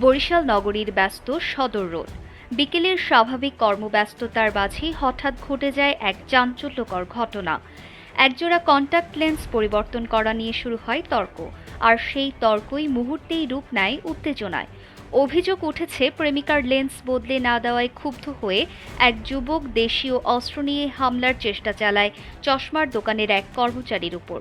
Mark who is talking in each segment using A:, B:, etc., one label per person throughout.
A: বরিশাল নগরীর ব্যস্ত সদর রোড। বিকেলের স্বাভাবিক কর্মব্যস্ততার মাঝেই হঠাৎ ঘটে যায় এক চাঞ্চল্যকর ঘটনা। একজোড়া কন্টাক্ট লেন্স পরিবর্তন করা নিয়ে শুরু হয় তর্ক, আর সেই তর্কই মুহূর্তেই রূপ নেয় উত্তেজনায়। অভিযোগ উঠেছে, প্রেমিকার লেন্স বদলে না দেওয়ায় ক্ষুব্ধ হয়ে এক যুবক দেশীয় অস্ত্র নিয়ে হামলার চেষ্টা চালায় চশমার দোকানের এক কর্মচারীর উপর।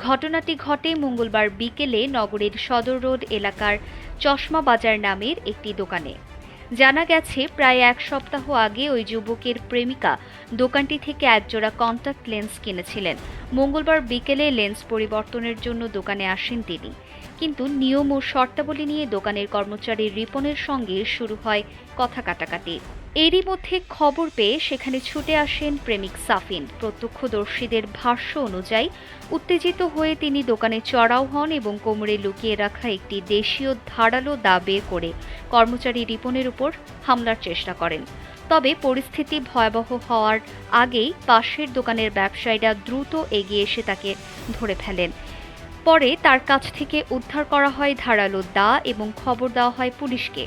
A: ঘটনাটি ঘটে মঙ্গলবার বিকেলে নগরীর সদর রোড এলাকার চশমা বাজার নামের একটি দোকানে। জানা গেছে, প্রায় এক সপ্তাহ আগে ওই যুবকের প্রেমিকা দোকানটি থেকে একজোড়া কন্টাক্ট লেন্স কিনেছিলেন। মঙ্গলবার বিকেলে লেন্স পরিবর্তনের জন্য দোকানে আসেন তিনি, কিন্তু নিয়ম ও শর্তাবলী নিয়ে দোকানের কর্মচারী রিপনের সঙ্গে শুরু হয় কথা কাটাকাটি। এরই মধ্যে খবর পেয়ে সেখানে ছুটে আসেন প্রেমিক সাফিন। প্রত্যক্ষদর্শীদের ভাষ্য অনুযায়ী উত্তেজিত হয়ে তিনি দোকানে চড়াও হন এবং কোমরে লুকিয়ে রাখা একটি দেশীয় ধারালো দা বের করে কর্মচারী রিপনের উপর হামলার চেষ্টা করেন। তবে পরিস্থিতি ভয়াবহ হওয়ার আগেই পাশের দোকানের ব্যবসায়ীরা দ্রুত এগিয়ে এসে তাকে ধরে ফেলেন। পরে তার কাছ থেকে উদ্ধার করা হয় ধারালো দা এবং খবর দেওয়া হয় পুলিশকে।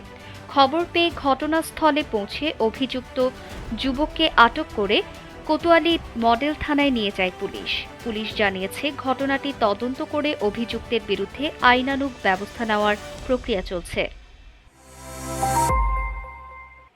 A: খবর পেয়ে ঘটনাস্থলে পৌঁছে অভিযুক্ত যুবককে আটক করে কোতোয়ালি মডেল থানায় নিয়ে যায় পুলিশ। পুলিশ জানিয়েছে, ঘটনাটি তদন্ত করে অভিযুক্তের বিরুদ্ধে আইনানুগ ব্যবস্থা নেওয়ার প্রক্রিয়া চলছে।